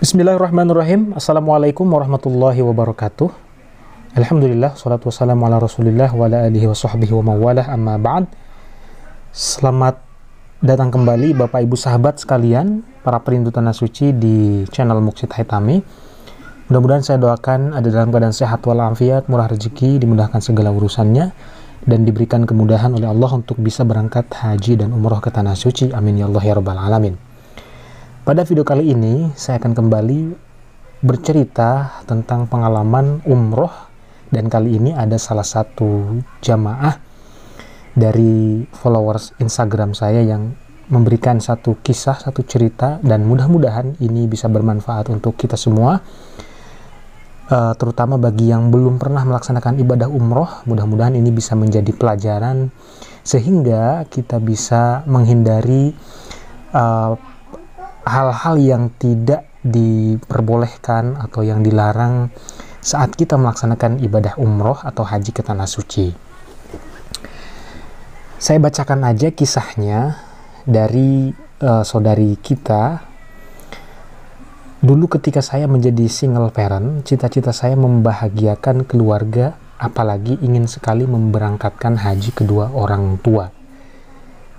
Bismillahirrahmanirrahim. Assalamualaikum warahmatullahi wabarakatuh. Alhamdulillah, salatu wassalamu ala rasulillah wa ala alihi wa sahbihi wa mawalah, amma ba'd. Selamat datang kembali Bapak Ibu sahabat sekalian, para perindu tanah suci di channel Muksid Haitami. Mudah-mudahan saya doakan ada dalam keadaan sehat walafiat, murah rezeki, dimudahkan segala urusannya, dan diberikan kemudahan oleh Allah untuk bisa berangkat haji dan umroh ke tanah suci. Amin ya Allah ya rabbal alamin. Pada video kali ini, saya akan kembali bercerita tentang pengalaman umroh, dan kali ini ada salah satu jamaah dari followers Instagram saya yang memberikan satu kisah, satu cerita, dan mudah-mudahan ini bisa bermanfaat untuk kita semua, terutama bagi yang belum pernah melaksanakan ibadah umroh. Mudah-mudahan ini bisa menjadi pelajaran sehingga kita bisa menghindari hal-hal yang tidak diperbolehkan atau yang dilarang saat kita melaksanakan ibadah umroh atau haji ke tanah suci. Saya bacakan aja kisahnya dari saudari kita. Dulu ketika saya menjadi single parent, cita-cita saya membahagiakan keluarga, apalagi ingin sekali memberangkatkan haji kedua orang tua.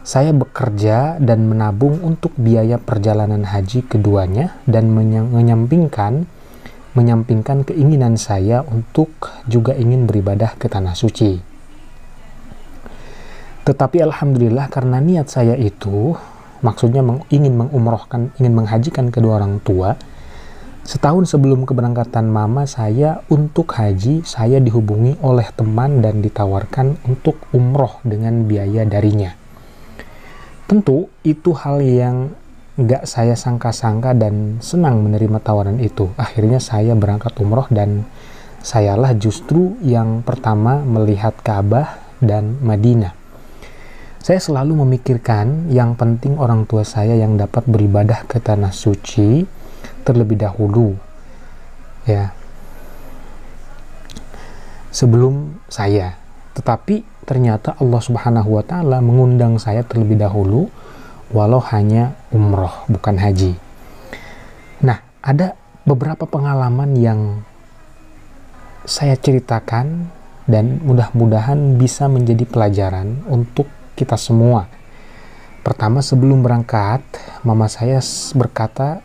Saya bekerja dan menabung untuk biaya perjalanan haji keduanya dan menyampingkan keinginan saya untuk juga ingin beribadah ke tanah suci. Tetapi alhamdulillah, karena niat saya itu, maksudnya ingin menghajikan kedua orang tua, setahun sebelum keberangkatan mama saya untuk haji, saya dihubungi oleh teman dan ditawarkan untuk umroh dengan biaya darinya. Tentu itu hal yang gak saya sangka-sangka dan senang menerima tawaran itu. Akhirnya saya berangkat umroh dan sayalah justru yang pertama melihat Ka'bah dan Madinah. Saya selalu memikirkan yang penting orang tua saya yang dapat beribadah ke tanah suci terlebih dahulu, ya, sebelum saya. Tetapi ternyata Allah Subhanahu wa Ta'ala mengundang saya terlebih dahulu, walau hanya umroh, bukan haji. Nah, ada beberapa pengalaman yang saya ceritakan dan mudah-mudahan bisa menjadi pelajaran untuk kita semua. Pertama, sebelum berangkat, mama saya berkata,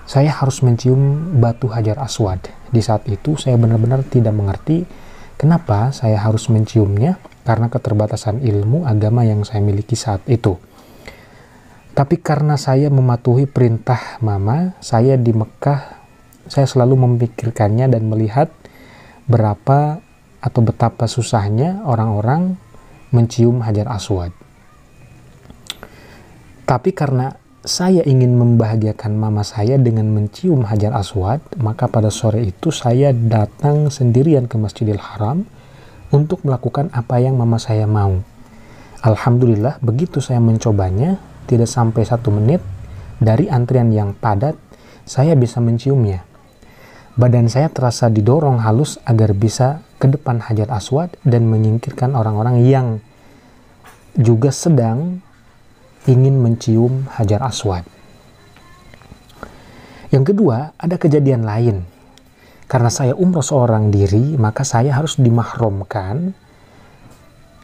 saya harus mencium batu Hajar Aswad. Di saat itu saya benar-benar tidak mengerti kenapa saya harus menciumnya, karena keterbatasan ilmu agama yang saya miliki saat itu. Tapi karena saya mematuhi perintah mama, saya di Mekah, saya selalu memikirkannya dan melihat berapa atau betapa susahnya orang-orang mencium Hajar Aswad. Tapi karena saya ingin membahagiakan mama saya dengan mencium Hajar Aswad, maka pada sore itu saya datang sendirian ke Masjidil Haram untuk melakukan apa yang mama saya mau. Alhamdulillah, begitu saya mencobanya, tidak sampai 1 menit dari antrian yang padat, saya bisa menciumnya. Badan saya terasa didorong halus agar bisa ke depan Hajar Aswad dan menyingkirkan orang-orang yang juga sedang ingin mencium Hajar Aswad. Yang kedua, ada kejadian lain. Karena saya umroh seorang diri, maka saya harus dimahramkan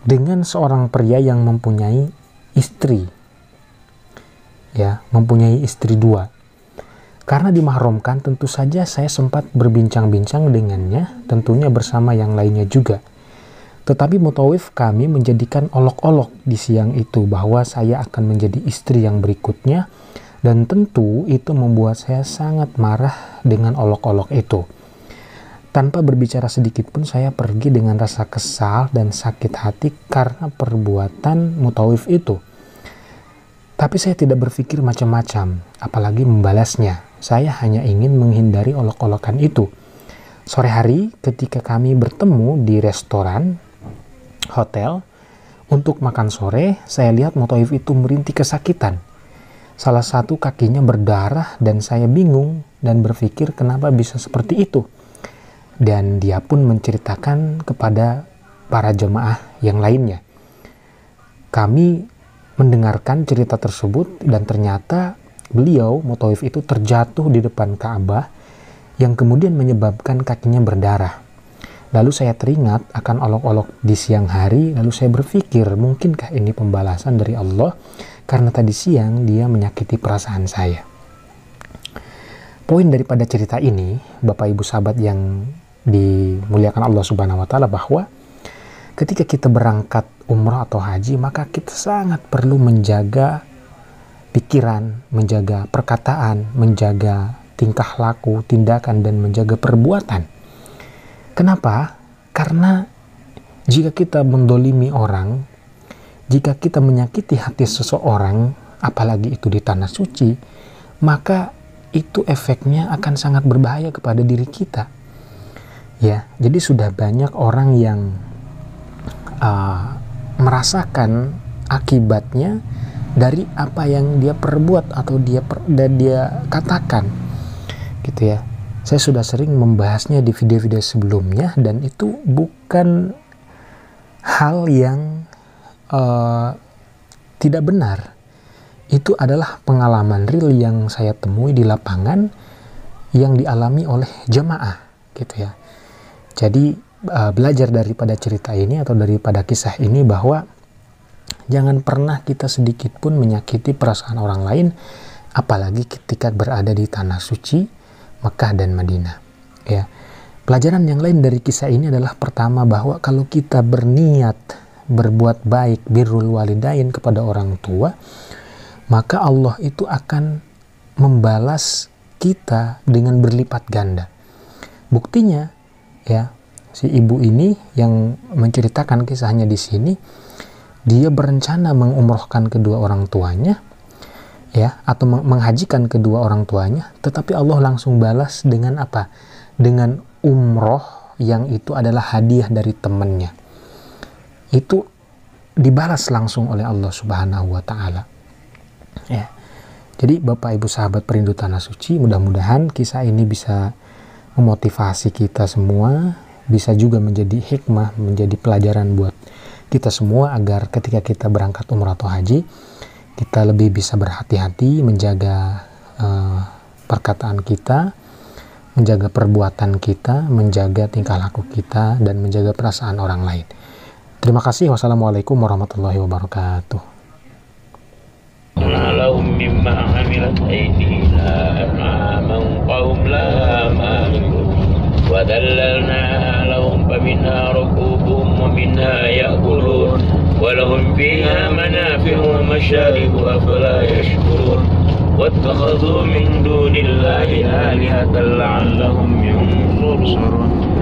dengan seorang pria yang mempunyai istri. Ya, mempunyai istri 2. Karena dimahramkan, tentu saja saya sempat berbincang-bincang dengannya, tentunya bersama yang lainnya juga. Tetapi mutawif kami menjadikan olok-olok di siang itu bahwa saya akan menjadi istri yang berikutnya, dan tentu itu membuat saya sangat marah dengan olok-olok itu. Tanpa berbicara sedikit pun saya pergi dengan rasa kesal dan sakit hati karena perbuatan mutawif itu. Tapi saya tidak berpikir macam-macam, apalagi membalasnya. Saya hanya ingin menghindari olok-olokan itu. Sore hari ketika kami bertemu di restoran hotel untuk makan sore, saya lihat mutawif itu merintih kesakitan. Salah satu kakinya berdarah dan saya bingung dan berpikir kenapa bisa seperti itu. Dan dia pun menceritakan kepada para jemaah yang lainnya. Kami mendengarkan cerita tersebut dan ternyata beliau, Mutawif itu, terjatuh di depan Ka'bah yang kemudian menyebabkan kakinya berdarah. Lalu saya teringat akan olok-olok di siang hari, lalu saya berpikir mungkinkah ini pembalasan dari Allah karena tadi siang dia menyakiti perasaan saya. Poin daripada cerita ini, Bapak Ibu sahabat yang dimuliakan Allah Subhanahu wa Ta'ala, bahwa ketika kita berangkat umrah atau haji, maka kita sangat perlu menjaga pikiran, menjaga perkataan, menjaga tingkah laku, tindakan, dan menjaga perbuatan. Kenapa? Karena jika kita mendolimi orang, jika kita menyakiti hati seseorang, apalagi itu di tanah suci, maka itu efeknya akan sangat berbahaya kepada diri kita. Ya, jadi sudah banyak orang yang merasakan akibatnya dari apa yang dia perbuat atau dia katakan, gitu ya. Saya sudah sering membahasnya di video-video sebelumnya, dan itu bukan hal yang tidak benar. Itu adalah pengalaman real yang saya temui di lapangan yang dialami oleh jemaah, gitu ya. Jadi belajar daripada cerita ini atau daripada kisah ini bahwa jangan pernah kita sedikit pun menyakiti perasaan orang lain, apalagi ketika berada di tanah suci Mekah dan Madinah. Ya, pelajaran yang lain dari kisah ini adalah pertama, bahwa kalau kita berniat berbuat baik, birrul walidain, kepada orang tua, maka Allah itu akan membalas kita dengan berlipat ganda. Buktinya, ya, si ibu ini yang menceritakan kisahnya di sini, dia berencana mengumrohkan kedua orang tuanya, ya, atau menghajikan kedua orang tuanya, tetapi Allah langsung balas dengan apa? Dengan umroh yang itu adalah hadiah dari temannya. Itu dibalas langsung oleh Allah Subhanahu wa Ta'ala. Ya. Jadi Bapak Ibu sahabat perindu tanah suci, mudah-mudahan kisah ini bisa memotivasi kita semua, bisa juga menjadi hikmah, menjadi pelajaran buat kita semua, agar ketika kita berangkat umrah atau haji, kita lebih bisa berhati-hati, menjaga perkataan kita, menjaga perbuatan kita, menjaga tingkah laku kita, dan menjaga perasaan orang lain. Terima kasih. Wassalamualaikum warahmatullahi wabarakatuh. لهم مما عملت أيدينا أنعاما وهم لا مالكون وذللنا لهم فمنها ركوبهم ومنها يأكلون ولهم فيها منافع ومشارب أفلا يشكرون واتخذوا من دون الله آلهة لعلهم ينصرون.